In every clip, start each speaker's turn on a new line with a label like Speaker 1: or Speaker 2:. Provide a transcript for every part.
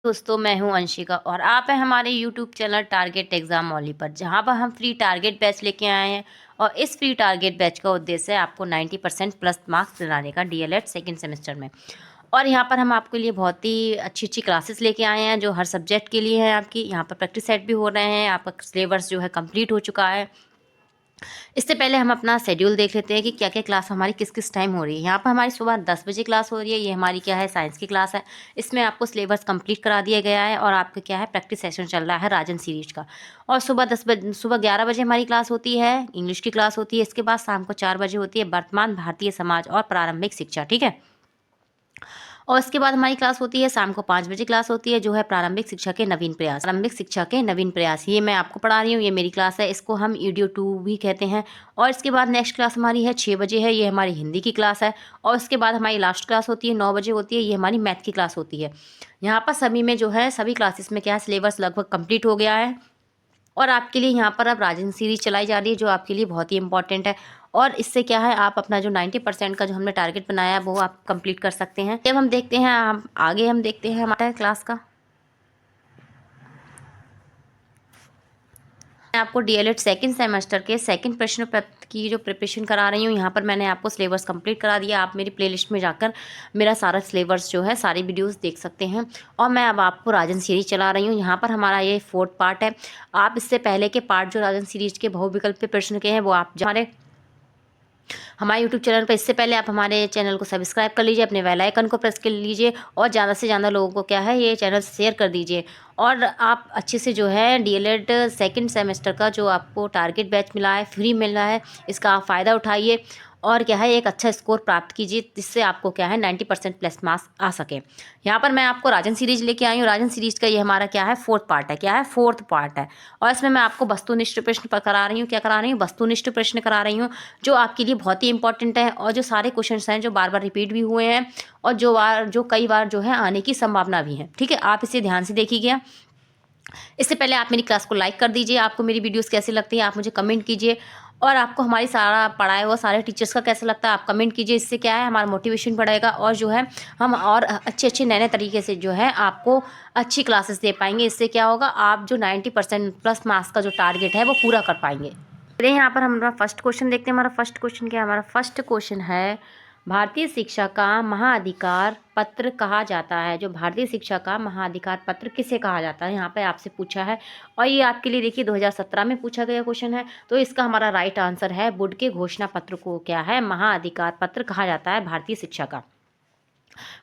Speaker 1: दोस्तों, मैं हूं अंशिका और आप हैं हमारे यूट्यूब चैनल टारगेट एग्जाम मौली पर, जहां पर हम फ्री टारगेट बैच लेके आए हैं। और इस फ्री टारगेट बैच का उद्देश्य है आपको 90% प्लस मार्क्स दिलाने का डीएलएड सेकंड सेमेस्टर में। और यहां पर हम आपके लिए बहुत ही अच्छी अच्छी क्लासेस लेके आए हैं जो हर सब्जेक्ट के लिए हैं। आपकी यहां पर प्रैक्टिस सेट भी हो रहे हैं, आपका सिलेबस जो है कंप्लीट हो चुका है। इससे पहले हम अपना शेड्यूल देख लेते हैं कि क्या क्या क्लास हमारी किस किस टाइम हो रही है। यहाँ पर हमारी सुबह 10 बजे क्लास हो रही है। ये हमारी क्या है, साइंस की क्लास है। इसमें आपको सिलेबस कंप्लीट करा दिया गया है और आपका क्या है, प्रैक्टिस सेशन चल रहा है राजन सीरीज का। और सुबह 11 बजे हमारी क्लास होती है, इंग्लिश की क्लास होती है। इसके बाद शाम को 4 बजे होती है वर्तमान भारतीय समाज और प्रारंभिक शिक्षा, ठीक है। और इसके बाद हमारी क्लास होती है शाम को 5 बजे क्लास होती है, जो है प्रारंभिक शिक्षा के नवीन प्रयास। प्रारंभिक शिक्षा के नवीन प्रयास ये मैं आपको पढ़ा रही हूँ, ये मेरी क्लास है। इसको हम ईडियो 2 भी कहते हैं। और इसके बाद नेक्स्ट क्लास हमारी है 6 बजे है, ये हमारी हिंदी की क्लास है। और उसके बाद हमारी लास्ट क्लास होती है 9 बजे होती है, ये हमारी मैथ की क्लास होती है। यहाँ पर सभी में जो है, सभी क्लासेस में क्या है, सिलेबस लगभग कंप्लीट हो गया है। और आपके लिए यहाँ पर अब राजन सीरीज चलाई जा रही है, जो आपके लिए बहुत ही इंपॉर्टेंट है। और इससे क्या है, आप अपना जो 90% का जो हमने टारगेट बनाया है वो आप कंप्लीट कर सकते हैं। जब हम देखते हैं, हम देखते हैं हमारा क्लास का। मैं आपको डीएलएड सेकंड सेमेस्टर के सेकंड प्रश्न पत्र की जो प्रिपरेशन करा रही हूँ। यहाँ पर मैंने आपको सिलेबस कंप्लीट करा दिया। आप मेरी प्लेलिस्ट में जाकर मेरा सारा सिलेबस जो है, सारी वीडियोस देख सकते हैं। और मैं अब आपको राजन सीरीज चला रही हूँ। यहाँ पर हमारा ये 4th पार्ट है। आप इससे पहले के पार्ट जो राजन सीरीज के बहुविकल्प पे प्रश्न के हैं, वो आप हमारे यूट्यूब चैनल पर, इससे पहले आप हमारे चैनल को सब्सक्राइब कर लीजिए, अपने बेल आइकन को प्रेस कर लीजिए और ज़्यादा से ज़्यादा लोगों को क्या है, ये चैनल शेयर कर दीजिए। और आप अच्छे से जो है डीएलएड सेकंड सेमेस्टर का जो आपको टारगेट बैच मिला है, फ्री मिल रहा है, इसका आप फ़ायदा उठाइए। और क्या है, एक अच्छा स्कोर प्राप्त कीजिए, जिससे आपको क्या है 90% प्लस मार्क्स आ सके। यहाँ पर मैं आपको राजन सीरीज लेके आई हूँ। राजन सीरीज का ये हमारा क्या है, 4th पार्ट है। क्या है, 4th पार्ट है। और इसमें मैं आपको वस्तुनिष्ठ प्रश्न पर करा रही हूँ। क्या करा रही हूँ, वस्तुनिष्ठ प्रश्न करा रही हूँ, जो आपके लिए बहुत ही इंपॉर्टेंट है। और जो सारे क्वेश्चन हैं, जो बार बार रिपीट भी हुए हैं और जो कई बार जो है आने की संभावना भी है, ठीक है। आप इसे ध्यान से देखिएगा। इससे पहले आप मेरी क्लास को लाइक कर दीजिए। आपको मेरी वीडियोस कैसी लगती है आप मुझे कमेंट कीजिए। और आपको हमारी सारा पढ़ाया हुआ सारे टीचर्स का कैसा लगता है आप कमेंट कीजिए। इससे क्या है, हमारा मोटिवेशन बढ़ेगा और जो है हम और अच्छे अच्छे नए नए तरीके से जो है आपको अच्छी क्लासेस दे पाएंगे। इससे क्या होगा, आप जो 90% प्लस मार्क्स का जो टारगेट है वो पूरा कर पाएंगे। चलिए यहाँ पर हमारा फर्स्ट क्वेश्चन देखते हैं। हमारा फर्स्ट क्वेश्चन क्या है, हमारा फर्स्ट क्वेश्चन है, भारतीय शिक्षा का महाअधिकार पत्र कहा जाता है। जो भारतीय शिक्षा का महाअधिकार पत्र किसे कहा जाता है, यहाँ पे आपसे पूछा है। और ये आपके लिए देखिए 2017 में पूछा गया क्वेश्चन है। तो इसका हमारा राइट आंसर है, वुड के घोषणा पत्र को क्या है, महाअधिकार पत्र कहा जाता है भारतीय शिक्षा का।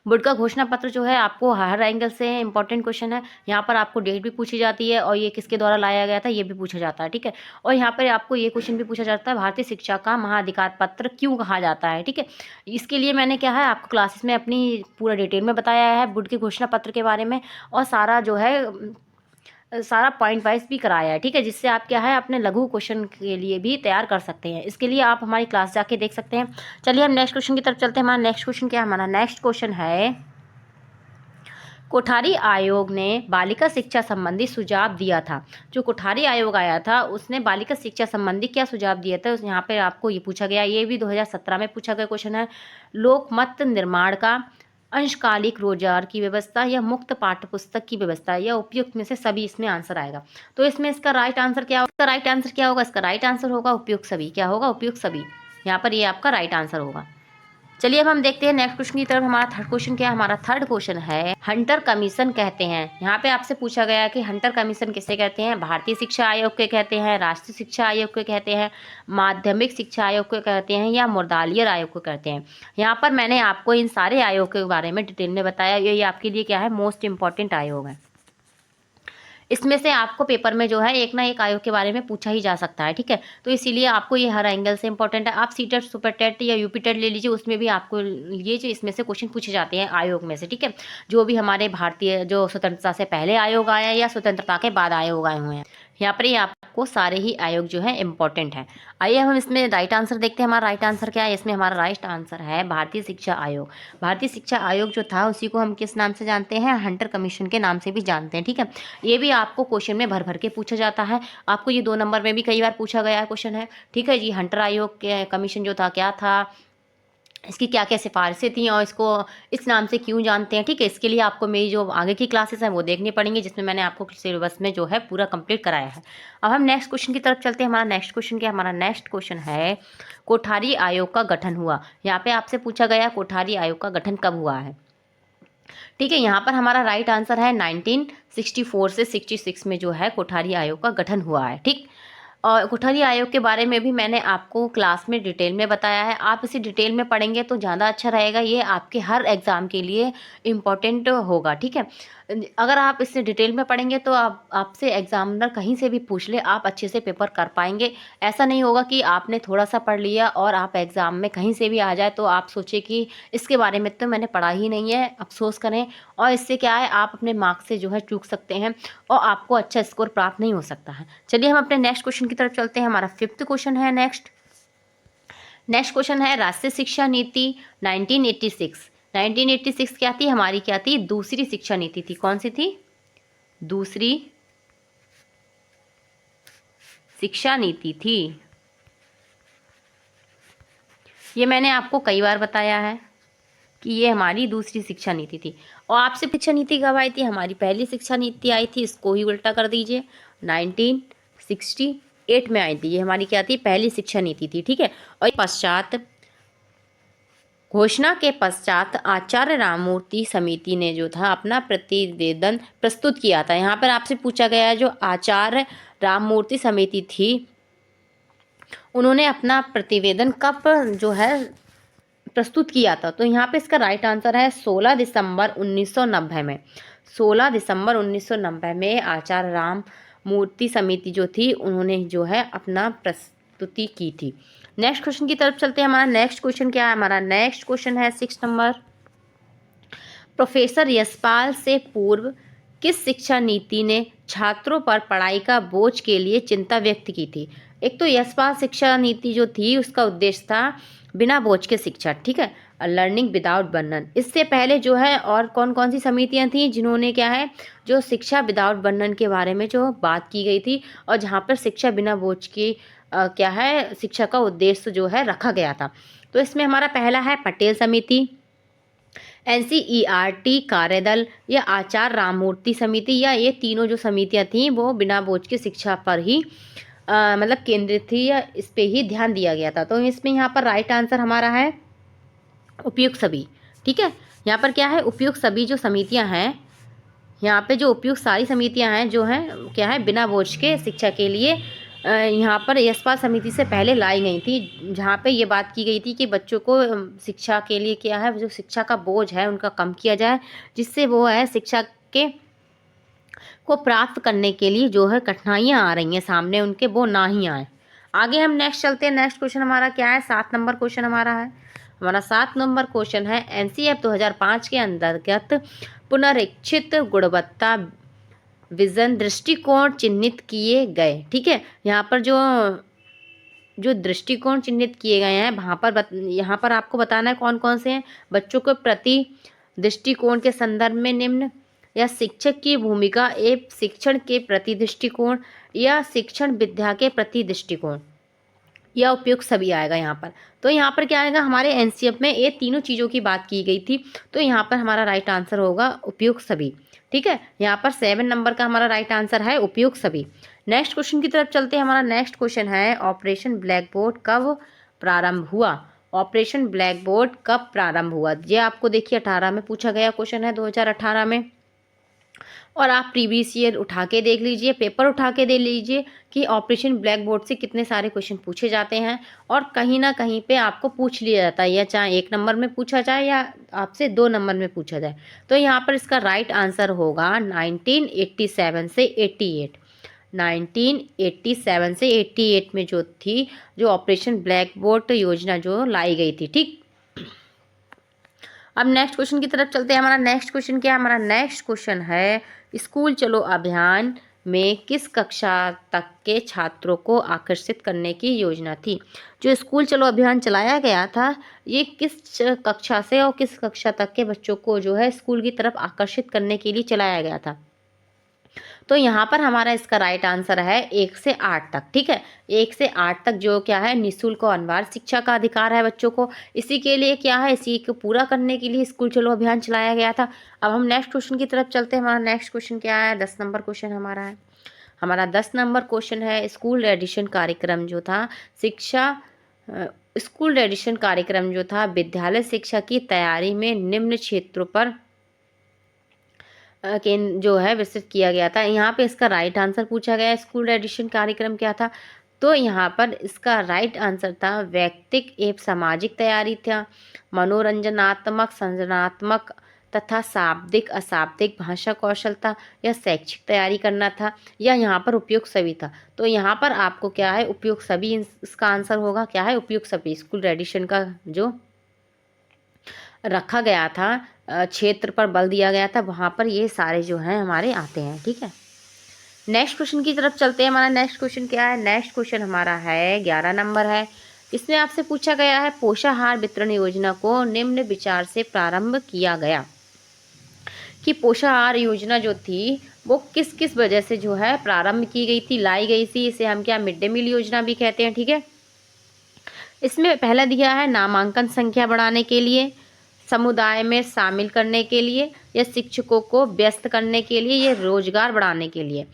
Speaker 1: बोर्ड का घोषणा पत्र जो है आपको हर एंगल से इंपॉर्टेंट क्वेश्चन है। यहाँ पर आपको डेट भी पूछी जाती है और ये किसके द्वारा लाया गया था ये भी पूछा जाता है, ठीक है। और यहाँ पर आपको ये क्वेश्चन भी पूछा जाता है, भारतीय शिक्षा का महाअधिकार पत्र क्यों कहा जाता है, ठीक है। इसके लिए मैंने क्या है, आपको क्लासेस में अपनी पूरा डिटेल में बताया है बोर्ड के घोषणा पत्र के बारे में। और सारा जो है सारा पॉइंट वाइज भी कराया है, ठीक है, जिससे आप क्या है अपने लघु क्वेश्चन के लिए भी तैयार कर सकते हैं। इसके लिए आप हमारी क्लास जाके देख सकते हैं। चलिए हम नेक्स्ट क्वेश्चन की तरफ चलते हैं। हमारा नेक्स्ट क्वेश्चन क्या है, हमारा नेक्स्ट क्वेश्चन है, कोठारी आयोग ने बालिका शिक्षा संबंधी सुझाव दिया था। जो कोठारी आयोग आया था उसने बालिका शिक्षा संबंधी क्या सुझाव दिया था, यहाँ पे आपको ये पूछा गया। ये भी 2017 में पूछा गया क्वेश्चन है। लोकमत निर्माण का, अंशकालिक रोजगार की व्यवस्था या मुक्त पाठ्य पुस्तक की व्यवस्था, या उपयुक्त में से सभी इसमें आंसर आएगा। तो इसमें इसका राइट आंसर क्या होगा, इसका राइट आंसर क्या होगा, इसका राइट आंसर होगा उपयुक्त सभी। क्या होगा, उपयुक्त सभी। यहाँ पर ये आपका राइट आंसर होगा। चलिए अब हम देखते हैं नेक्स्ट क्वेश्चन की तरफ। हमारा थर्ड क्वेश्चन क्या है, हमारा थर्ड क्वेश्चन है, हंटर कमीशन कहते हैं। यहाँ पे आपसे पूछा गया है कि हंटर कमीशन किसे कहते हैं, भारतीय शिक्षा आयोग के कहते हैं, राष्ट्रीय शिक्षा आयोग के कहते हैं, माध्यमिक शिक्षा आयोग को कहते हैं, या मुर्दालियर आयोग को कहते हैं। यहाँ पर मैंने आपको इन सारे आयोग के बारे में डिटेल में बताया। ये आपके लिए क्या है, मोस्ट इंपॉर्टेंट आयोग है। इसमें से आपको पेपर में जो है एक ना एक आयोग के बारे में पूछा ही जा सकता है, ठीक है। तो इसीलिए आपको ये हर एंगल से इंपॉर्टेंट है। आप सीटेट, सुपर टेट या यूपी टेट ले लीजिए, उसमें भी आपको ये जो इसमें से क्वेश्चन पूछे जाते हैं आयोग में से, ठीक है। जो भी हमारे भारतीय जो स्वतंत्रता से पहले आयोग आया या स्वतंत्रता के बाद आयोग आए हुए हैं, यहाँ पर ये आपको सारे ही आयोग जो है इंपॉर्टेंट है। आइए हम इसमें राइट आंसर देखते हैं। हमारा राइट आंसर क्या है, इसमें हमारा राइट आंसर है भारतीय शिक्षा आयोग। भारतीय शिक्षा आयोग जो था उसी को हम किस नाम से जानते हैं, हंटर कमीशन के नाम से भी जानते हैं, ठीक है। ये भी आपको क्वेश्चन में भर भर के पूछा जाता है। आपको ये 2 नंबर में भी कई बार पूछा गया है क्वेश्चन है, ठीक है जी। हंटर आयोग के कमीशन जो था क्या था, इसकी क्या क्या सिफारिशें थी और इसको इस नाम से क्यों जानते हैं। ठीक है, इसके लिए आपको मेरी जो आगे की क्लासेस हैं वो देखनी पड़ेंगी, जिसमें मैंने आपको सिलेबस में जो है पूरा कंप्लीट कराया है। अब हम नेक्स्ट क्वेश्चन की तरफ चलते हैं। हमारा नेक्स्ट क्वेश्चन क्या है? हमारा नेक्स्ट क्वेश्चन है कोठारी आयोग का गठन हुआ। यहाँ पे आपसे पूछा गया कोठारी आयोग का गठन कब हुआ है। ठीक है, यहाँ पर हमारा राइट आंसर है 1964 से 66 में जो है कोठारी आयोग का गठन हुआ है। ठीक, और कोठारी आयोग के बारे में भी मैंने आपको क्लास में डिटेल में बताया है। आप इसे डिटेल में पढ़ेंगे तो ज़्यादा अच्छा रहेगा, ये आपके हर एग्ज़ाम के लिए इम्पॉर्टेंट होगा। ठीक है, अगर आप इसे डिटेल में पढ़ेंगे तो आपसे एग्जामिनर कहीं से भी पूछ ले, आप अच्छे से पेपर कर पाएंगे। ऐसा नहीं होगा कि आपने थोड़ा सा पढ़ लिया और आप एग्ज़ाम में कहीं से भी आ जाए तो आप सोचे कि इसके बारे में तो मैंने पढ़ा ही नहीं है, अफसोस करें। और इससे क्या है, आप अपने मार्क्स से जो है चूक सकते हैं और आपको अच्छा स्कोर प्राप्त नहीं हो सकता है। चलिए हम अपने नेक्स्ट क्वेश्चन की तरफ चलते हैं। हमारा 5th क्वेश्चन है। नेक्स्ट क्वेश्चन है राष्ट्रीय शिक्षा नीति 1986। 1986 क्या थी हमारी? क्या थी? दूसरी शिक्षा नीति थी। कौन सी थी? दूसरी शिक्षा नीति थी। ये मैंने आपको कई बार बताया है कि ये हमारी दूसरी शिक्षा नीति थी। और आपसे शिक्षा नीति कब आई थी? हमारी पहली शिक्षा नीति आई थी, इसको ही उल्टा कर दीजिए, 1968 में आई थी। ये हमारी क्या थी? पहली शिक्षा नीति थी। ठीक है, और पश्चात घोषणा के पश्चात आचार्य राममूर्ति समिति ने जो था अपना प्रतिवेदन प्रस्तुत किया था। यहाँ पर आपसे पूछा गया है जो आचार्य राममूर्ति समिति थी उन्होंने अपना प्रतिवेदन कब जो है प्रस्तुत किया था। तो यहाँ पे इसका राइट आंसर है 16 दिसंबर 1990 में। 16 दिसंबर 1990 में आचार्य राममूर्ति समिति जो थी उन्होंने जो है अपना प्रस्तुति की थी। नेक्स्ट क्वेश्चन की तरफ चलते हैं। हमारा नेक्स्ट क्वेश्चन क्या है? हमारा नेक्स्ट क्वेश्चन है 6 नंबर। प्रोफेसर यशपाल से पूर्व किस शिक्षा नीति ने छात्रों पर पढ़ाई का बोझ के लिए चिंता व्यक्त की थी? एक तो यशपाल शिक्षा नीति जो थी उसका उद्देश्य था बिना बोझ के शिक्षा। ठीक है, लर्निंग विदाउट बर्डन। इससे पहले जो है और कौन कौन सी समितियां थी जिन्होंने क्या है जो शिक्षा विदाउट बर्डन के बारे में जो बात की गई थी और जहाँ पर शिक्षा बिना बोझ की क्या है शिक्षा का उद्देश्य जो है रखा गया था। तो इसमें हमारा पहला है पटेल समिति, NCERT कार्यदल या आचार्य राममूर्ति समिति, या ये तीनों जो समितियां थीं वो बिना बोझ की शिक्षा पर ही मतलब केंद्रित थी या इस पे ही ध्यान दिया गया था। तो इसमें यहाँ पर राइट आंसर हमारा है उपयुक्त सभी। ठीक है, यहाँ पर क्या है उपयुक्त सभी जो समितियां हैं, यहाँ पे जो उपयुक्त सारी समितियां हैं जो हैं क्या है बिना बोझ के शिक्षा के लिए यहाँ पर यशपाल समिति से पहले लाई गई थी, जहाँ पे ये बात की गई थी कि बच्चों को शिक्षा के लिए क्या है जो शिक्षा का बोझ है उनका कम किया जाए, जिससे वो है शिक्षा के को प्राप्त करने के लिए जो है कठिनाइयाँ आ रही हैं सामने उनके वो ना ही आए। आगे हम नेक्स्ट चलते हैं। नेक्स्ट क्वेश्चन हमारा क्या है? 7 नंबर क्वेश्चन हमारा है। हमारा 7 नंबर क्वेश्चन है NCF 2005 के अंतर्गत पुनरीक्षित गुणवत्ता विजन दृष्टिकोण चिन्हित किए गए। ठीक है, यहाँ पर जो दृष्टिकोण चिन्हित किए गए हैं यहाँ पर आपको बताना है कौन कौन से हैं। बच्चों के प्रति दृष्टिकोण के संदर्भ में निम्न, या शिक्षक की भूमिका एवं शिक्षण के प्रति दृष्टिकोण, या शिक्षण विद्या के प्रति दृष्टिकोण, या उपयुक्त सभी आएगा यहाँ पर। तो यहाँ पर क्या आएगा हमारे NCF में ये तीनों चीज़ों की बात की गई थी, तो यहाँ पर हमारा राइट आंसर होगा उपयुक्त सभी। ठीक है, यहाँ पर 7 नंबर का हमारा राइट आंसर है उपयुक्त सभी। नेक्स्ट क्वेश्चन की तरफ चलते हैं। हमारा नेक्स्ट क्वेश्चन है ऑपरेशन ब्लैक बोर्ड कब प्रारंभ हुआ? ऑपरेशन ब्लैक बोर्ड कब प्रारंभ हुआ? ये आपको देखिए 18 में पूछा गया क्वेश्चन है, 2018 में। और आप प्रीवियस ईयर उठा के देख लीजिए, पेपर उठा के देख लीजिए कि ऑपरेशन ब्लैक बोर्ड से कितने सारे क्वेश्चन पूछे जाते हैं और कहीं ना कहीं पे आपको पूछ लिया जाता है, या चाहे 1 नंबर में पूछा जाए या आपसे 2 नंबर में पूछा जाए। तो यहाँ पर इसका राइट आंसर होगा 1987 से 88। 1987 से 88 में जो ऑपरेशन ब्लैक बोर्ड योजना जो लाई गई थी। ठीक, अब नेक्स्ट क्वेश्चन की तरफ चलते हैं। हमारा नेक्स्ट क्वेश्चन क्या है? हमारा नेक्स्ट क्वेश्चन है स्कूल चलो अभियान में किस कक्षा तक के छात्रों को आकर्षित करने की योजना थी? जो स्कूल चलो अभियान चलाया गया था ये किस कक्षा से और किस कक्षा तक के बच्चों को जो है स्कूल की तरफ आकर्षित करने के लिए चलाया गया था? तो यहाँ पर हमारा इसका राइट आंसर है 1 से 8 तक। ठीक है, 1 से 8 तक जो क्या है निःशुल्क और अनिवार्य शिक्षा का अधिकार है बच्चों को। इसी के लिए क्या है, इसी को पूरा करने के लिए स्कूल चलो अभियान चलाया गया था। अब हम नेक्स्ट क्वेश्चन की तरफ चलते हैं। हमारा नेक्स्ट क्वेश्चन क्या है, 10 नंबर क्वेश्चन हमारा है। हमारा 10 नंबर क्वेश्चन है, स्कूल एडिशन कार्यक्रम जो था स्कूल एडिशन कार्यक्रम जो था विद्यालय शिक्षा की तैयारी में निम्न क्षेत्रों पर जो है विस्तृत किया गया था। यहाँ पे इसका राइट आंसर पूछा गया है, स्कूल एडिशन कार्यक्रम क्या था। तो यहाँ पर इसका राइट आंसर था व्यक्तिक एवं सामाजिक तैयारी था, मनोरंजनात्मक, सृजनात्मक तथा शाब्दिक अशाब्दिक भाषा कौशल था, या शैक्षिक तैयारी करना था, या यहाँ पर उपयुक्त सभी था। तो यहाँ पर आपको क्या है, उपयुक्त सभी इसका आंसर होगा। क्या है, उपयुक्त सभी। स्कूल एडिशन का जो रखा गया था क्षेत्र पर बल दिया गया था, वहाँ पर ये सारे जो हैं हमारे आते हैं। ठीक है, नेक्स्ट क्वेश्चन की तरफ चलते हैं। हमारा नेक्स्ट क्वेश्चन क्या है, नेक्स्ट क्वेश्चन हमारा है 11 नंबर है। इसमें आपसे पूछा गया है पोषाहार वितरण योजना को निम्न विचार से प्रारंभ किया गया, कि पोषाहार योजना जो थी वो किस किस वजह से जो है प्रारंभ की गई थी, लाई गई थी। इसे हम क्या मिड डे मील योजना भी कहते हैं। ठीक है, इसमें पहला दिया है नामांकन संख्या बढ़ाने के लिए, समुदाय में शामिल करने के लिए, या शिक्षकों को व्यस्त करने के लिए, या रोजगार बढ़ाने के लिए।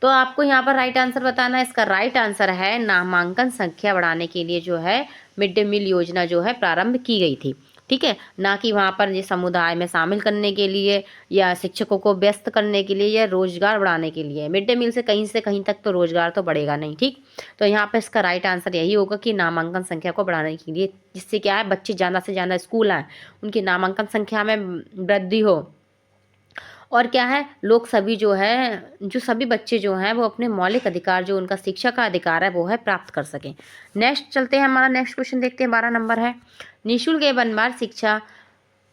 Speaker 1: तो आपको यहाँ पर राइट आंसर बताना है। इसका राइट आंसर है नामांकन संख्या बढ़ाने के लिए जो है मिड डे मील योजना जो है प्रारंभ की गई थी। ठीक है, ना कि वहाँ पर ये समुदाय में शामिल करने के लिए, या शिक्षकों को व्यस्त करने के लिए, या रोजगार बढ़ाने के लिए। मिड डे मील से कहीं तक तो रोजगार तो बढ़ेगा नहीं। ठीक, तो यहाँ पर इसका राइट आंसर यही होगा कि नामांकन संख्या को बढ़ाने के लिए, जिससे क्या है बच्चे ज़्यादा से ज़्यादा स्कूल आएँ, उनकी नामांकन संख्या में वृद्धि हो, और क्या है लोग सभी जो है जो सभी बच्चे जो हैं वो अपने मौलिक अधिकार जो उनका शिक्षा का अधिकार है वो है प्राप्त कर सकें। नेक्स्ट चलते हैं, हमारा नेक्स्ट क्वेश्चन देखते हैं। 12 नंबर है, निःशुल्क एवं अनिवार्य शिक्षा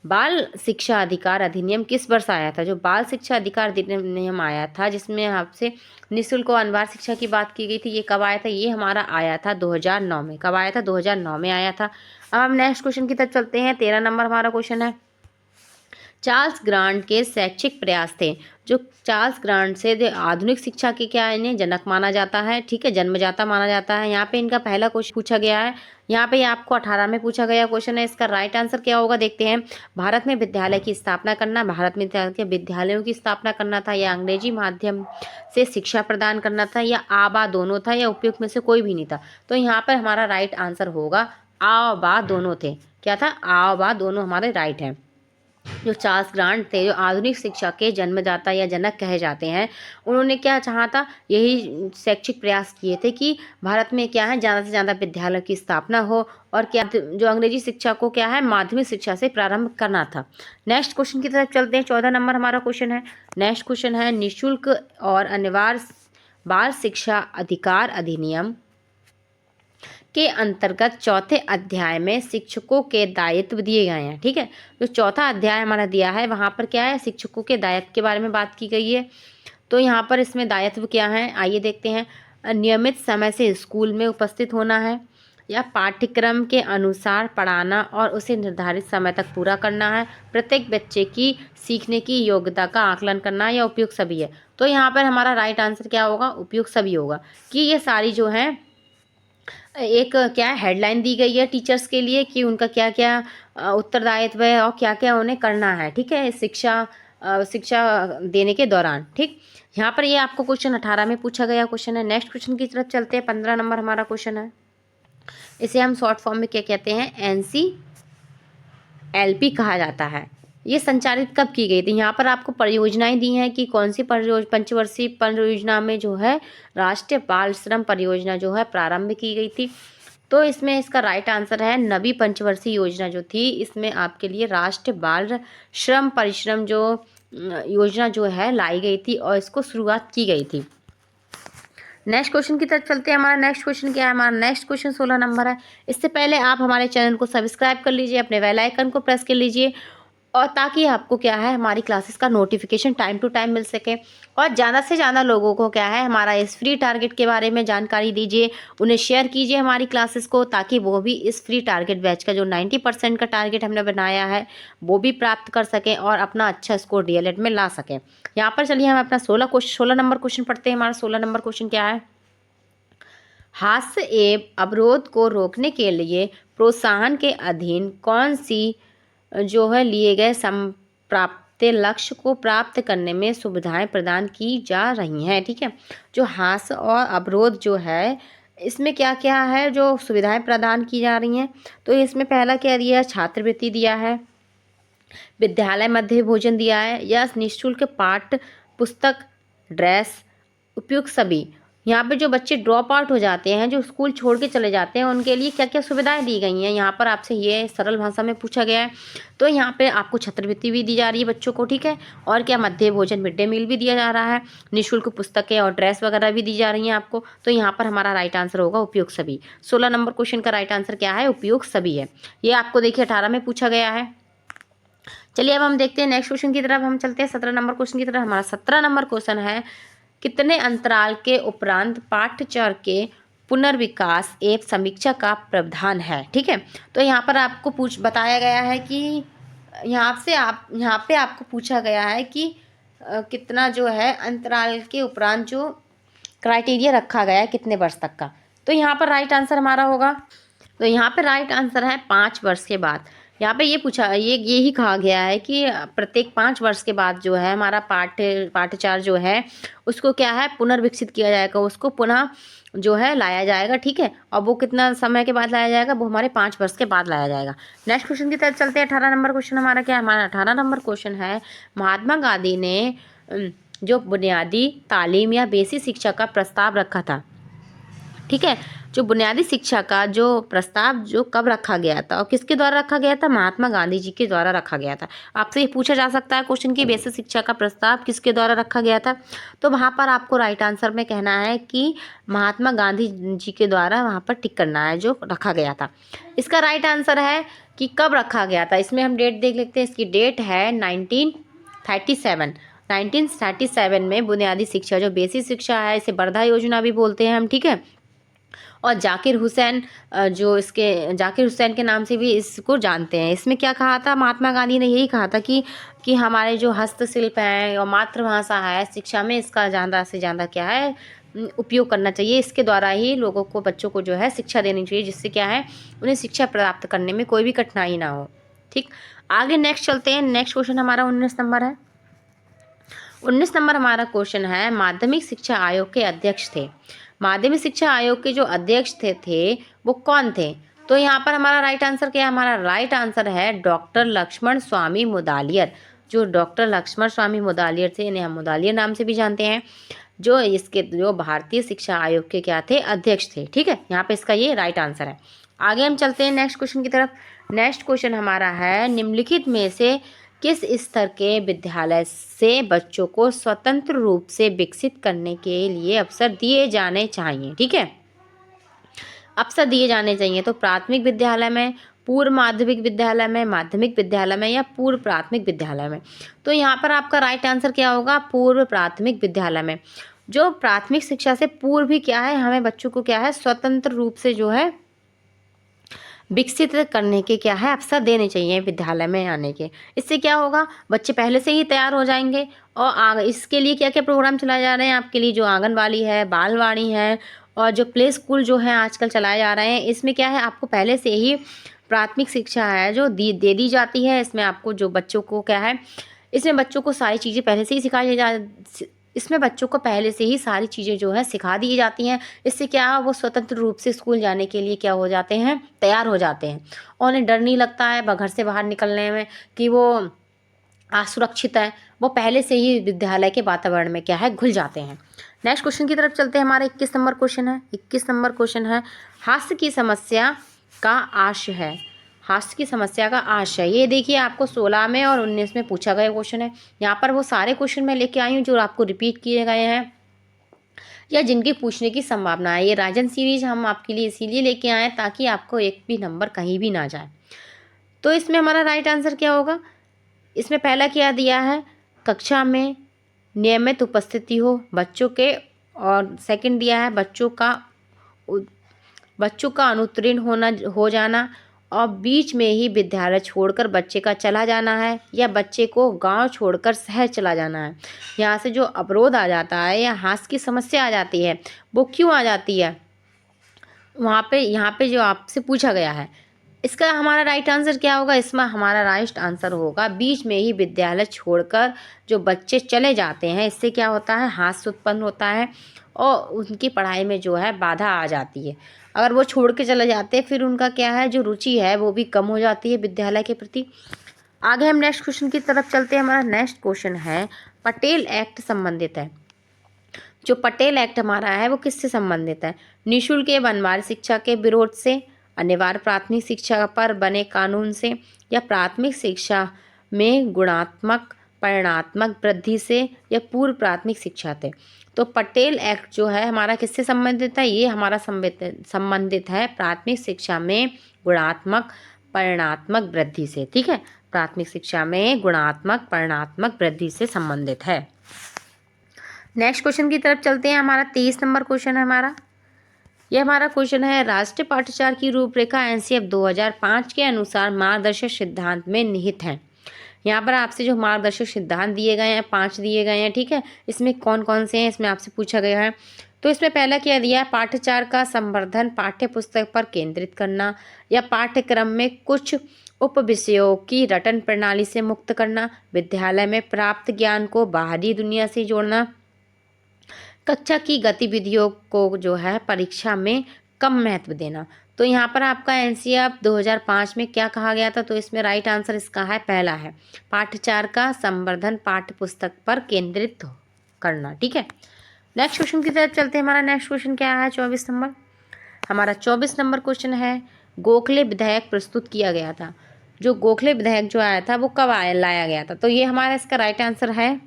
Speaker 1: बाल शिक्षा अधिकार अधिनियम किस वर्ष आया था। जो बाल शिक्षा अधिकार अधिनियम आया था, जिसमें आपसे निःशुल्क और अनिवार्य शिक्षा की बात की गई थी, ये कब आया था, ये हमारा आया था 2009 में। कब आया था, 2009 में आया था। अब हम नेक्स्ट क्वेश्चन की तरफ चलते हैं। 13 नंबर हमारा क्वेश्चन है, चार्ल्स ग्रांट के शैक्षिक प्रयास थे। जो चार्ल्स ग्रांट से जो आधुनिक शिक्षा के क्या इन्हें जनक माना जाता है। ठीक है, जन्मदाता माना जाता है। यहाँ पे इनका पहला क्वेश्चन पूछा गया है। यहाँ पे आपको 18 में पूछा गया क्वेश्चन है। इसका राइट आंसर क्या होगा देखते हैं। भारत में विद्यालय की स्थापना करना, भारत में विद्यालयों की स्थापना करना था, या अंग्रेजी माध्यम से शिक्षा प्रदान करना था, या आ बा दोनों था, या उपयुक्त में से कोई भी नहीं था। तो यहाँ पर हमारा राइट आंसर होगा आ बा दोनों थे। क्या था, आ बा दोनों हमारे राइट हैं। जो चार्ल्स ग्रांट थे, जो आधुनिक शिक्षा के जन्मदाता या जनक कहे जाते हैं, उन्होंने क्या चाहा था, यही शैक्षिक प्रयास किए थे कि भारत में क्या है ज़्यादा से ज़्यादा विद्यालयों की स्थापना हो, और क्या जो अंग्रेजी शिक्षा को क्या है माध्यमिक शिक्षा से प्रारंभ करना था। नेक्स्ट क्वेश्चन की तरफ चलते हैं। 14 नंबर हमारा क्वेश्चन है। नेक्स्ट क्वेश्चन है, निःशुल्क और अनिवार्य बाल शिक्षा अधिकार अधिनियम के अंतर्गत चौथे अध्याय में शिक्षकों के दायित्व दिए गए हैं। ठीक है, जो चौथा अध्याय हमारा दिया है वहाँ पर क्या है, शिक्षकों के दायित्व के बारे में बात की गई है। तो यहाँ पर इसमें दायित्व क्या है, आइए देखते हैं। नियमित समय से स्कूल में उपस्थित होना है, या पाठ्यक्रम के अनुसार पढ़ाना और उसे निर्धारित समय तक पूरा करना है, प्रत्येक बच्चे की सीखने की योग्यता का आकलन करना, या उपयुक्त सभी है। तो यहाँ पर हमारा राइट आंसर क्या होगा, उपयुक्त सभी होगा। कि ये सारी जो है एक क्या हेडलाइन दी गई है टीचर्स के लिए, कि उनका क्या क्या उत्तरदायित्व है और क्या क्या उन्हें करना है। ठीक है, शिक्षा देने के दौरान। ठीक, यहाँ पर ये आपको क्वेश्चन 18 में पूछा गया क्वेश्चन है। नेक्स्ट क्वेश्चन की तरफ चलते हैं। 15 नंबर हमारा क्वेश्चन है। इसे हम शॉर्ट फॉर्म में क्या कहते हैं, NCLP कहा जाता है। ये संचालित कब की गई थी, यहाँ पर आपको परियोजनाएं दी हैं कि कौन सी पंचवर्षीय परियोजना में जो है राष्ट्रीय बाल श्रम परियोजना जो है प्रारंभ की गई थी। तो इसमें इसका राइट आंसर है नवी पंचवर्षीय योजना जो थी, इसमें आपके लिए राष्ट्रीय बाल श्रम परिश्रम जो योजना जो है लाई गई थी, और इसको शुरुआत की गई थी। नेक्स्ट क्वेश्चन की तरफ चलते हैं। हमारा नेक्स्ट क्वेश्चन क्या है, हमारा नेक्स्ट क्वेश्चन 16 नंबर है। इससे पहले आप हमारे चैनल को सब्सक्राइब कर लीजिए, अपने बेल आइकन को प्रेस कर लीजिए, और ताकि आपको क्या है हमारी क्लासेस का नोटिफिकेशन टाइम टू टाइम मिल सके। और ज़्यादा से ज़्यादा लोगों को क्या है हमारा इस फ्री टारगेट के बारे में जानकारी दीजिए, उन्हें शेयर कीजिए हमारी क्लासेस को, ताकि वो भी इस फ्री टारगेट बैच का जो 90% का टारगेट हमने बनाया है वो भी प्राप्त कर सकें और अपना अच्छा स्कोर डीएलएड में ला सकें। यहाँ पर चलिए हम अपना 16 नंबर क्वेश्चन पढ़ते हैं। हमारा 16 नंबर क्वेश्चन क्या है? हास्य एवं अवरोध को रोकने के लिए प्रोत्साहन के अधीन कौन सी जो है लिए गए संप्राप्त लक्ष्य को प्राप्त करने में सुविधाएं प्रदान की जा रही हैं। ठीक है, जो हास्य और अवरोध जो है इसमें क्या क्या है जो सुविधाएं प्रदान की जा रही हैं, तो इसमें पहला क्या दिया है? छात्रवृत्ति दिया है, विद्यालय मध्य भोजन दिया है, या निःशुल्क पाठ्य पुस्तक, ड्रेस, उपयुक्त सभी। यहाँ पे जो बच्चे ड्रॉप आउट हो जाते हैं, जो स्कूल छोड़ के चले जाते हैं, उनके लिए क्या क्या सुविधाएं दी गई हैं, यहाँ पर आपसे ये सरल भाषा में पूछा गया है। तो यहाँ पे आपको छात्रवृत्ति भी दी जा रही है बच्चों को, ठीक है, और क्या मध्य भोजन मिड डे मील भी दिया जा रहा है, निःशुल्क पुस्तकें और ड्रेस वगैरह भी दी जा रही हैं आपको। तो यहाँ पर हमारा राइट आंसर होगा उपयुक्त सभी। 16 नंबर क्वेश्चन का राइट आंसर क्या है? उपयुक्त सभी है। ये आपको देखिए 18 में पूछा गया है। चलिए अब हम देखते हैं नेक्स्ट क्वेश्चन की तरफ, हम चलते हैं 17 नंबर क्वेश्चन की तरफ। हमारा 17 नंबर क्वेश्चन है, कितने अंतराल के उपरांत पाठ्यचर्या के पुनर्विकास एवं समीक्षा का प्रावधान है? ठीक है, तो यहाँ पर आपको बताया गया है कि यहाँ पे आपको पूछा गया है कि कितना जो है अंतराल के उपरांत जो क्राइटेरिया रखा गया है कितने वर्ष तक का। तो यहाँ पर राइट आंसर हमारा होगा, तो यहाँ पे राइट आंसर है 5 वर्ष के बाद। यहाँ पे ये पूछा यही कहा गया है कि प्रत्येक 5 वर्ष के बाद जो है हमारा पाठ्यचर्या जो है उसको क्या है पुनर्विकसित किया जाएगा, उसको पुनः जो है लाया जाएगा। ठीक है, और वो कितना समय के बाद लाया जाएगा? वो हमारे 5 वर्ष के बाद लाया जाएगा। नेक्स्ट क्वेश्चन की तरफ चलते हैं। 18 नंबर क्वेश्चन हमारा क्या है? हमारा 18 नंबर क्वेश्चन है, महात्मा गांधी ने जो बुनियादी तालीम या बेसिक शिक्षा का प्रस्ताव रखा था, ठीक है, जो बुनियादी शिक्षा का जो प्रस्ताव जो कब रखा गया था और किसके द्वारा रखा गया था? महात्मा गांधी जी के द्वारा रखा गया था। आपसे ये पूछा जा सकता है क्वेश्चन की बेसिक शिक्षा का प्रस्ताव किसके द्वारा रखा गया था, तो वहाँ पर आपको राइट आंसर में कहना है कि महात्मा गांधी जी के द्वारा वहाँ पर टिक करना है जो रखा गया था। इसका राइट आंसर है कि कब रखा गया था। इसमें हम डेट देख लेते हैं, इसकी डेट है 1937 में बुनियादी शिक्षा जो बेसिक शिक्षा है, इसे वर्धा योजना भी बोलते हैं हम, ठीक है, और जाकिर हुसैन जाकिर हुसैन के नाम से भी इसको जानते हैं। इसमें क्या कहा था? महात्मा गांधी ने यही कहा था कि हमारे जो हस्तशिल्प है और मातृभाषा है शिक्षा में इसका ज़्यादा से ज़्यादा क्या है उपयोग करना चाहिए। इसके द्वारा ही लोगों को, बच्चों को जो है शिक्षा देनी चाहिए, जिससे क्या है उन्हें शिक्षा प्राप्त करने में कोई भी कठिनाई ना हो। ठीक, आगे नेक्स्ट चलते हैं। नेक्स्ट क्वेश्चन हमारा 19 नंबर है। 19 नंबर हमारा क्वेश्चन है, माध्यमिक शिक्षा आयोग के अध्यक्ष थे। माध्यमिक शिक्षा आयोग के जो अध्यक्ष थे वो कौन थे? तो यहाँ पर हमारा राइट आंसर क्या है? हमारा राइट आंसर है डॉक्टर लक्ष्मण स्वामी मुदालियर। जो डॉक्टर लक्ष्मण स्वामी मुदालियर थे, इन्हें हम मुदालियर नाम से भी जानते हैं, जो भारतीय शिक्षा आयोग के क्या थे? अध्यक्ष थे। ठीक है, यहाँ पे इसका ये राइट आंसर है। आगे हम चलते हैं नेक्स्ट क्वेश्चन की तरफ। नेक्स्ट क्वेश्चन हमारा है, निम्नलिखित में से किस स्तर के विद्यालय से बच्चों को स्वतंत्र रूप से विकसित करने के लिए अवसर दिए जाने चाहिए? ठीक है, अवसर दिए जाने चाहिए तो प्राथमिक विद्यालय में, पूर्व माध्यमिक विद्यालय में, माध्यमिक विद्यालय में, या पूर्व प्राथमिक विद्यालय में। तो यहाँ पर आपका राइट आंसर क्या होगा? पूर्व प्राथमिक विद्यालय में। जो प्राथमिक शिक्षा से पूर्व भी क्या है हमें बच्चों को क्या है स्वतंत्र रूप से जो है विकसित करने के क्या है अवसर देने चाहिए विद्यालय में आने के। इससे क्या होगा? बच्चे पहले से ही तैयार हो जाएंगे। और इसके लिए क्या क्या प्रोग्राम चलाए जा रहे हैं आपके लिए? जो आंगनबाड़ी है, बालवाड़ी है, और जो प्ले स्कूल जो है आजकल चलाए जा रहे हैं, इसमें क्या है आपको पहले से ही प्राथमिक शिक्षा है जो दे दी जाती है। इसमें आपको जो बच्चों को क्या है, इसमें बच्चों को सारी चीज़ें पहले से ही इसमें बच्चों को पहले से ही सारी चीज़ें जो है सिखा दी जाती हैं। इससे क्या वो स्वतंत्र रूप से स्कूल जाने के लिए क्या हो जाते हैं? तैयार हो जाते हैं, और उन्हें डर नहीं लगता है घर से बाहर निकलने में कि वो असुरक्षित है। वो पहले से ही विद्यालय के वातावरण में क्या है घुल जाते हैं। नेक्स्ट क्वेश्चन की तरफ चलते हैं। हमारा 21 नंबर क्वेश्चन है। 21 नंबर क्वेश्चन है, हास्य की समस्या का आश है। हास्य की समस्या का आशय, ये देखिए आपको 16 में और 19 में पूछा गया क्वेश्चन है। यहाँ पर वो सारे क्वेश्चन मैं लेके आई हूँ जो आपको रिपीट किए गए हैं या जिनके पूछने की संभावना है। ये राजन सीरीज हम आपके लिए इसीलिए लेके आए हैं ताकि आपको एक भी नंबर कहीं भी ना जाए। तो इसमें हमारा राइट आंसर क्या होगा? इसमें पहला क्या दिया है, कक्षा में नियमित उपस्थिति हो बच्चों के, और सेकंड दिया है बच्चों का अनुत्तीर्ण हो जाना, और बीच में ही विद्यालय छोड़कर बच्चे का चला जाना है, या बच्चे को गांव छोड़कर शहर चला जाना है। यहाँ से जो अवरोध आ जाता है या हाथ की समस्या आ जाती है, वो क्यों आ जाती है, यहाँ पे जो आपसे पूछा गया है, इसका हमारा राइट आंसर क्या होगा, इसमें हमारा राइट आंसर होगा बीच में ही विद्यालय छोड़कर जो बच्चे चले जाते हैं, इससे क्या होता है, हास्य उत्पन्न होता है और उनकी पढ़ाई में जो है बाधा आ जाती है। अगर वो छोड़ के चले जाते हैं फिर उनका क्या है, जो रुचि है वो भी कम हो जाती है विद्यालय के प्रति। आगे हम नेक्स्ट क्वेश्चन की तरफ चलते हैं। हमारा नेक्स्ट क्वेश्चन है पटेल एक्ट संबंधित है। जो पटेल एक्ट हमारा है वो किससे संबंधित है, निःशुल्क एवं अनिवार्य शिक्षा के विरोध से, अनिवार्य प्राथमिक शिक्षा पर बने कानून से, या प्राथमिक शिक्षा में गुणात्मक परिणात्मक वृद्धि से, या पूर्व प्राथमिक शिक्षा से। तो पटेल एक्ट जो है हमारा किससे संबंधित है, ये हमारा संबंधित है प्राथमिक शिक्षा में गुणात्मक परिणात्मक वृद्धि से। ठीक है, प्राथमिक शिक्षा में गुणात्मक परिणात्मक वृद्धि से संबंधित है। नेक्स्ट क्वेश्चन की तरफ चलते हैं। हमारा 23 नंबर क्वेश्चन है हमारा, यह हमारा क्वेश्चन है राष्ट्रीय पाठ्यक्रम की रूपरेखा एनसीएफ 2005 के अनुसार मार्गदर्शक सिद्धांत में निहित है। यहाँ पर आपसे जो मार्गदर्शक सिद्धांत दिए गए हैं 5 दिए गए हैं। ठीक है, इसमें कौन कौन से हैं इसमें आपसे पूछा गया है। तो इसमें पहला क्या दिया है, पाठ्यक्रम का संवर्धन पाठ्य पुस्तक पर केंद्रित करना, या पाठ्यक्रम में कुछ उप विषयों की रटन प्रणाली से मुक्त करना, विद्यालय में प्राप्त ज्ञान को बाहरी दुनिया से जोड़ना, कक्षा की गतिविधियों को जो है परीक्षा में कम महत्व देना। तो यहाँ पर आपका एनसीएफ 2005 में क्या कहा गया था, तो इसमें राइट आंसर इसका है पहला है, पाठ्यक्रम का संवर्धन पाठ्य पुस्तक पर केंद्रित करना। ठीक है, नेक्स्ट क्वेश्चन की तरफ चलते हैं। हमारा नेक्स्ट क्वेश्चन क्या है, 24 नंबर। हमारा 24 नंबर क्वेश्चन है गोखले विधेयक प्रस्तुत किया गया था। जो गोखले विधेयक जो आया था वो कब लाया गया था, तो ये हमारा इसका राइट आंसर है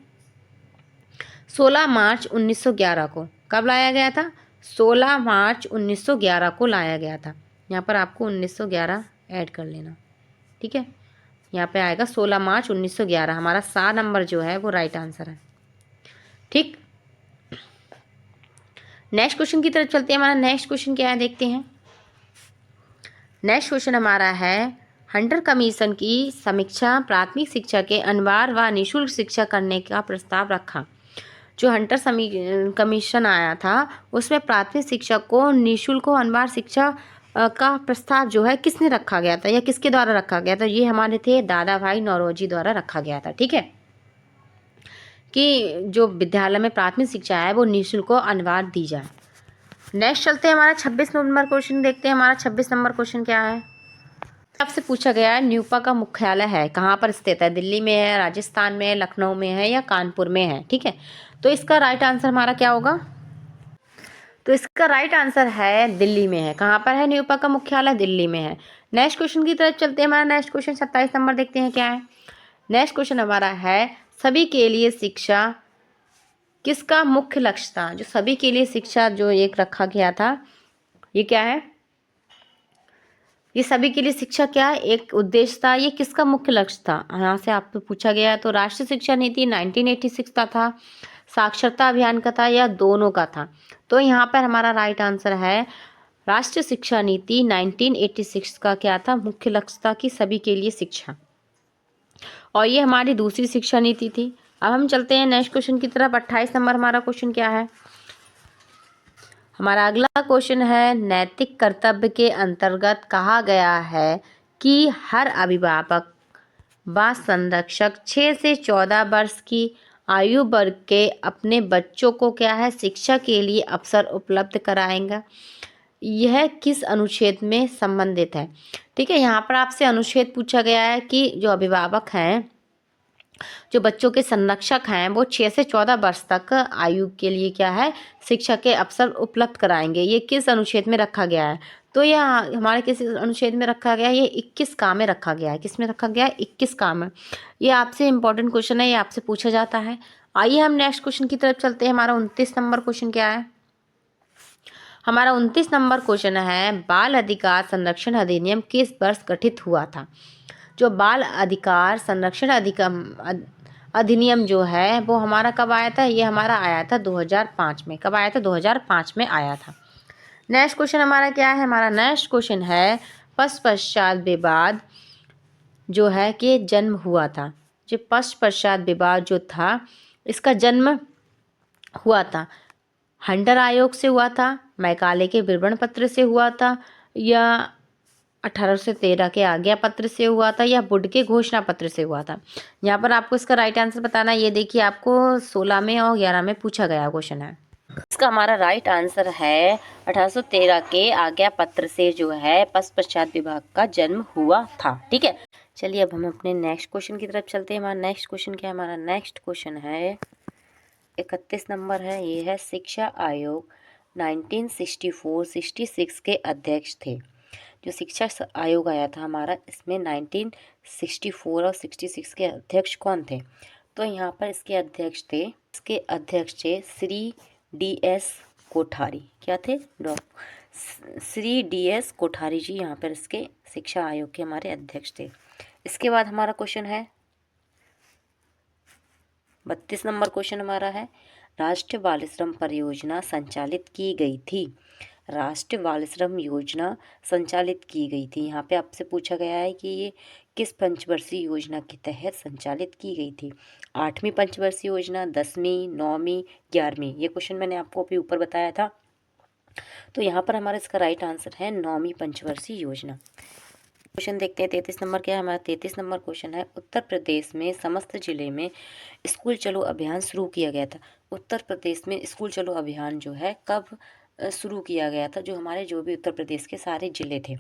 Speaker 1: 16 मार्च 1911 को। कब लाया गया था, 16 मार्च 1911 को लाया गया था। यहाँ पर आपको 1911 ऐड कर लेना। ठीक है, यहाँ पे आएगा 16 मार्च 1911, हमारा 7 नंबर जो है वो राइट आंसर है। ठीक, नेक्स्ट क्वेश्चन की तरफ चलते हैं। हमारा नेक्स्ट क्वेश्चन क्या है देखते हैं। नेक्स्ट क्वेश्चन हमारा है हंटर कमीशन की समीक्षा प्राथमिक शिक्षा के अनिवार्य व निःशुल्क शिक्षा करने का प्रस्ताव रखा। जो हंटर कमीशन आया था उसमें प्राथमिक शिक्षा को निःशुल्क और अनिवार्य शिक्षा का प्रस्ताव जो है किसने रखा गया था या किसके द्वारा रखा गया था, ये हमारे थे दादा भाई नौरोजी द्वारा रखा गया था। ठीक है, कि जो विद्यालय में प्राथमिक शिक्षा है वो निःशुल्क और अनिवार्य दी जाए। नेक्स्ट चलते हैं। हमारा 26 नंबर क्वेश्चन देखते हैं। हमारा 26 नंबर क्वेश्चन क्या है, आपसे पूछा गया है न्यूपा का मुख्यालय है कहाँ पर स्थित है, दिल्ली में है, राजस्थान में है, लखनऊ में है, या कानपुर में है। ठीक है, तो इसका राइट आंसर हमारा क्या होगा, तो इसका राइट आंसर है दिल्ली में है। कहाँ पर है न्यूपा का मुख्यालय, दिल्ली में है। नेक्स्ट क्वेश्चन की तरफ चलते हैं। हमारा नेक्स्ट क्वेश्चन 27 नंबर देखते हैं क्या है। नेक्स्ट क्वेश्चन हमारा है सभी के लिए शिक्षा किसका मुख्य लक्ष्य था। जो सभी के लिए शिक्षा जो एक रखा गया था, ये क्या है, ये सभी के लिए शिक्षा क्या एक उद्देश्य था, ये किसका मुख्य लक्ष्य था, यहाँ से आपको पूछा गया है। तो राष्ट्रीय शिक्षा नीति 1986 का था, साक्षरता अभियान का था, या दोनों का था। तो यहाँ पर हमारा राइट आंसर है राष्ट्रीय शिक्षा नीति 1986 का क्या था, मुख्य लक्ष्य था कि सभी के लिए शिक्षा, और ये हमारी दूसरी शिक्षा नीति थी। अब हम चलते हैं नेक्स्ट क्वेश्चन की तरफ। 28 नंबर हमारा क्वेश्चन क्या है, हमारा अगला क्वेश्चन है नैतिक कर्तव्य के अंतर्गत कहा गया है कि हर अभिभावक व संरक्षक 6 से 14 वर्ष की आयु वर्ग के अपने बच्चों को क्या है शिक्षा के लिए अवसर उपलब्ध कराएंगा। यह किस अनुच्छेद में संबंधित है। ठीक है, यहाँ पर आपसे अनुच्छेद पूछा गया है कि जो अभिभावक हैं, जो बच्चों के संरक्षक हैं, वो 6 से 14 वर्ष तक आयु के लिए क्या है शिक्षा के अवसर उपलब्ध कराएंगे। ये किस अनुच्छेद में रखा गया है, तो यह हमारे किस अनुच्छेद में रखा गया है, ये 21 का में रखा गया है। किस में रखा गया है, 21 का में। ये आपसे इंपॉर्टेंट क्वेश्चन है, ये आपसे पूछा जाता है। आइए हम नेक्स्ट क्वेश्चन की तरफ चलते हैं। हमारा 29 नंबर क्वेश्चन क्या है, हमारा 29 नंबर क्वेश्चन है बाल अधिकार संरक्षण अधिनियम किस वर्ष गठित हुआ था। जो बाल अधिकार संरक्षण अधिनियम जो है वो हमारा कब आया था? ये हमारा आया था 2005 में। कब आया था? 2005 में आया था। नेक्स्ट क्वेश्चन हमारा क्या है? हमारा नेक्स्ट क्वेश्चन है पश्चात विवाद जो है कि जन्म हुआ था। जो पश्चात विवाद जो था इसका जन्म हुआ था हंटर आयोग से हुआ था, मैकाले के विवरण पत्र से हुआ था, या 1813 के आज्ञा पत्र से हुआ था, या वुड के घोषणा पत्र से हुआ था। यहाँ पर आपको इसका राइट आंसर बताना है। ये देखिए आपको 16 में और 11 में पूछा गया क्वेश्चन है। इसका हमारा राइट आंसर है 1813 के आज्ञा पत्र से जो है पश्चात विभाग का जन्म हुआ था। ठीक है, चलिए अब हम अपने नेक्स्ट क्वेश्चन की तरफ चलते हैं। हमारा नेक्स्ट क्वेश्चन क्या है? हमारा नेक्स्ट क्वेश्चन है 31 नंबर है। ये है शिक्षा आयोग 1964-66 के अध्यक्ष थे। जो शिक्षा आयोग आया था हमारा, इसमें 1964 और 66 के अध्यक्ष कौन थे? तो यहाँ पर इसके अध्यक्ष थे श्री DS कोठारी। क्या थे? श्री DS कोठारी जी यहाँ पर इसके शिक्षा आयोग के हमारे अध्यक्ष थे। इसके बाद हमारा क्वेश्चन है 32 नंबर क्वेश्चन हमारा है राष्ट्रीय बाल श्रम परियोजना संचालित की गई थी। राष्ट्रीय बाल श्रम योजना संचालित की गई थी। यहाँ पे आपसे पूछा गया है कि ये किस पंचवर्षीय योजना के तहत संचालित की गई थी? 8वीं पंचवर्षीय योजना, 10वीं, 9वीं, 11वीं? ये क्वेश्चन मैंने आपको अभी ऊपर बताया था। तो यहाँ पर हमारा इसका राइट आंसर है 9वीं पंचवर्षीय योजना। क्वेश्चन देखते हैं 33 नंबर क्या है? हमारा 33 नंबर क्वेश्चन है उत्तर प्रदेश में समस्त जिले में स्कूल चलो अभियान शुरू किया गया था। उत्तर प्रदेश में स्कूल चलो अभियान जो है कब शुरू किया गया था? जो भी उत्तर प्रदेश के सारे ज़िले थे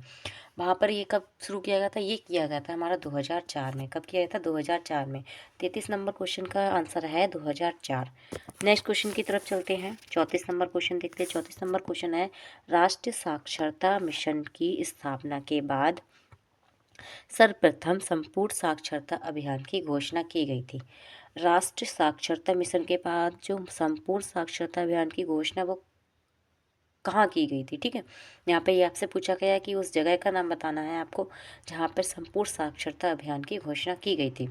Speaker 1: वहाँ पर ये कब शुरू किया गया था? ये किया गया था हमारा 2004 में। कब किया गया था? 2004 में। 33 नंबर क्वेश्चन का आंसर है 2004। नेक्स्ट क्वेश्चन की तरफ चलते हैं। 34 नंबर क्वेश्चन देखते हैं। 34 नंबर क्वेश्चन है राष्ट्रीय साक्षरता मिशन की स्थापना के बाद सर्वप्रथम संपूर्ण साक्षरता अभियान की घोषणा की गई थी। राष्ट्रीय साक्षरता मिशन के बाद जो संपूर्ण साक्षरता अभियान की घोषणा वो कहाँ की गई थी? ठीक है, यहाँ पे ये आपसे पूछा गया है कि उस जगह का नाम बताना है आपको जहाँ पर संपूर्ण साक्षरता अभियान की घोषणा की गई थी।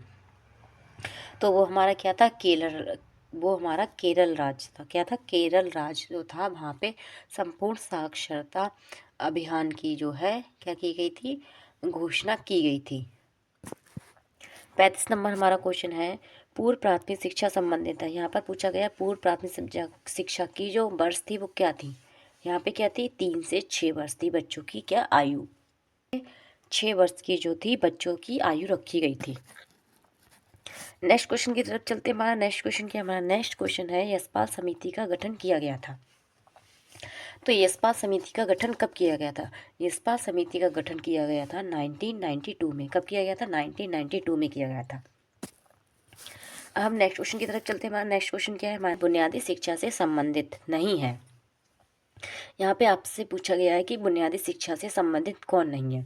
Speaker 1: तो वो हमारा क्या था? केरल राज्य था। क्या था? केरल राज्य जो था वहाँ पे संपूर्ण साक्षरता अभियान की जो है क्या की गई थी? घोषणा की गई थी। 35 नंबर हमारा क्वेश्चन है पूर्व प्राथमिक शिक्षा संबंधित है। यहाँ पर पूछा गया पूर्व प्राथमिक शिक्षा की जो वर्ष थी वो क्या थी? यहाँ पे क्या थी? 3 से 6 वर्ष थी बच्चों की क्या आयु? 6 वर्ष की जो थी बच्चों की आयु रखी गई थी। नेक्स्ट क्वेश्चन की तरफ चलते हैं। हमारा नेक्स्ट क्वेश्चन क्या? हमारा नेक्स्ट क्वेश्चन है यशपाल समिति का गठन किया गया था। तो यशपाल समिति का गठन कब किया गया था? यशपाल समिति का गठन किया गया था 1992 में। कब किया गया था? 1992 में किया गया था। अब हम नेक्स्ट क्वेश्चन की तरफ चलते हैं। हमारा नेक्स्ट क्वेश्चन क्या है? हमारा बुनियादी शिक्षा से संबंधित नहीं है। यहाँ पे आपसे पूछा गया है कि बुनियादी शिक्षा से संबंधित कौन नहीं है?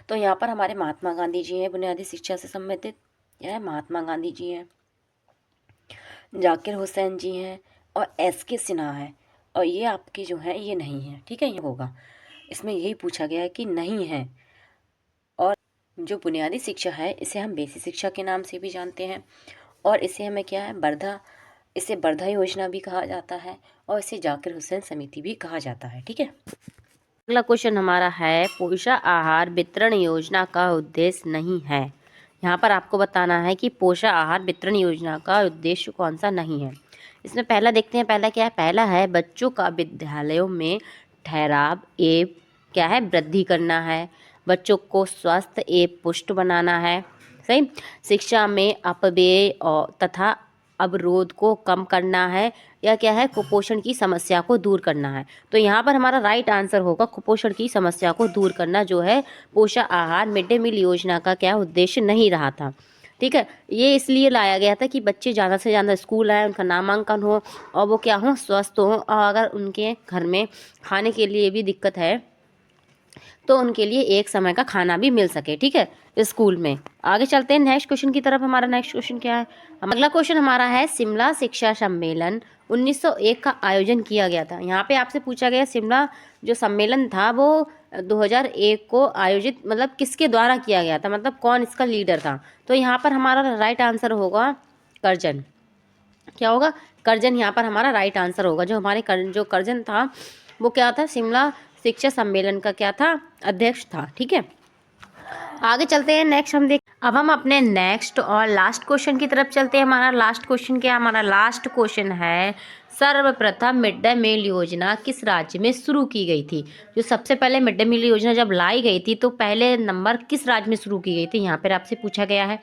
Speaker 1: तो यहाँ पर हमारे महात्मा गांधी जी हैं बुनियादी शिक्षा से संबंधित। यह महात्मा गांधी जी हैं, जाकिर हुसैन जी हैं और SK सिन्हा है। और ये आपके जो है ये नहीं है। ठीक है, ये होगा। इसमें यही पूछा गया है कि नहीं है। और जो बुनियादी शिक्षा है इसे हम बेसिक शिक्षा के नाम से भी जानते हैं और इसे हमें क्या है इसे वर्धा योजना भी कहा जाता है और इसे जाकिर हुसैन समिति भी कहा जाता है। ठीक है, अगला क्वेश्चन हमारा है पोषण आहार वितरण योजना का उद्देश्य नहीं है। यहाँ पर आपको बताना है कि पोषण आहार वितरण योजना का उद्देश्य कौन सा नहीं है। इसमें पहला देखते हैं। पहला क्या है? पहला है बच्चों का विद्यालयों में ठहराव एवं क्या है वृद्धि करना है। बच्चों को स्वस्थ एवं पुष्ट बनाना है। सही। शिक्षा में अपव्यय और तथा अवरोध को कम करना है या क्या है कुपोषण की समस्या को दूर करना है। तो यहाँ पर हमारा राइट आंसर होगा कुपोषण की समस्या को दूर करना जो है पोषण आहार मिड डे मील योजना का क्या उद्देश्य नहीं रहा था। ठीक है, ये इसलिए लाया गया था कि बच्चे ज़्यादा से ज़्यादा स्कूल आए, उनका नामांकन हो और वो क्या हो स्वस्थ हो, और अगर उनके घर में खाने के लिए भी दिक्कत है तो उनके लिए एक समय का खाना भी मिल सके। ठीक है, स्कूल में। आगे चलते हैं नेक्स्ट क्वेश्चन की तरफ। हमारा नेक्स्ट क्वेश्चन क्या है? अगला क्वेश्चन हमारा है शिमला शिक्षा सम्मेलन 1901 का आयोजन किया गया था। यहाँ पे आपसे पूछा गया शिमला जो सम्मेलन था वो 2001 को आयोजित मतलब किसके द्वारा किया गया था, मतलब कौन इसका लीडर था। तो यहाँ पर हमारा राइट आंसर होगा कर्जन। क्या होगा? कर्जन यहाँ पर हमारा राइट आंसर होगा। जो हमारे जो कर्जन था वो क्या था, शिमला शिक्षा सम्मेलन का क्या था, अध्यक्ष था। ठीक है, आगे चलते हैं। नेक्स्ट अब हम अपने नेक्स्ट और लास्ट क्वेश्चन की तरफ चलते हैं। हमारा लास्ट क्वेश्चन क्या है? हमारा लास्ट क्वेश्चन है, सर्वप्रथम मिड डे मील योजना किस राज्य में शुरू की गई थी? जो सबसे पहले मिड डे मील योजना जब लाई गई थी तो पहले नंबर किस राज्य में शुरू की गई थी, यहाँ पर आपसे पूछा गया है।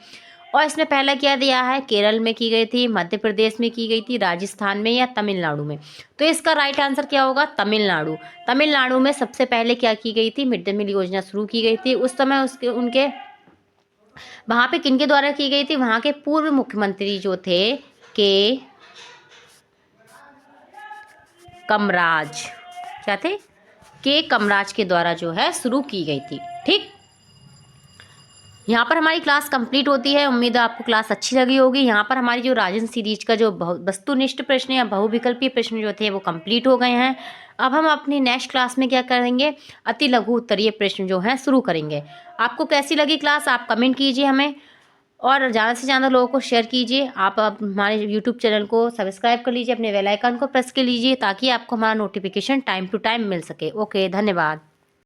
Speaker 1: और इसमें पहला क्या दिया है, केरल में की गई थी, मध्य प्रदेश में की गई थी, राजस्थान में या तमिलनाडु में। तो इसका राइट आंसर क्या होगा, तमिलनाडु। तमिलनाडु में सबसे पहले क्या की गई थी, मिड डे मील योजना शुरू की गई थी। उस समय उनके वहाँ पे किनके द्वारा की गई थी, वहाँ के पूर्व मुख्यमंत्री जो थे के कमराज, क्या थे, के कमराज के द्वारा जो है शुरू की गई थी। ठीक, यहाँ पर हमारी क्लास कंप्लीट होती है। उम्मीद है आपको क्लास अच्छी लगी होगी। यहाँ पर हमारी जो राजन सीरीज का जो वस्तुनिष्ठ प्रश्न या बहुविकल्पीय प्रश्न जो थे वो कंप्लीट हो गए हैं। अब हम अपनी नेक्स्ट क्लास में क्या करेंगे, अति लघु उत्तरीय प्रश्न जो हैं शुरू करेंगे। आपको कैसी लगी क्लास, आप कमेंट कीजिए हमें, और ज़्यादा से ज़्यादा लोगों को शेयर कीजिए। आप हमारे यूट्यूब चैनल को सब्सक्राइब कर लीजिए, अपने बेल आइकन को प्रेस कर लीजिए ताकि आपको हमारा नोटिफिकेशन टाइम टू टाइम मिल सके। ओके, धन्यवाद।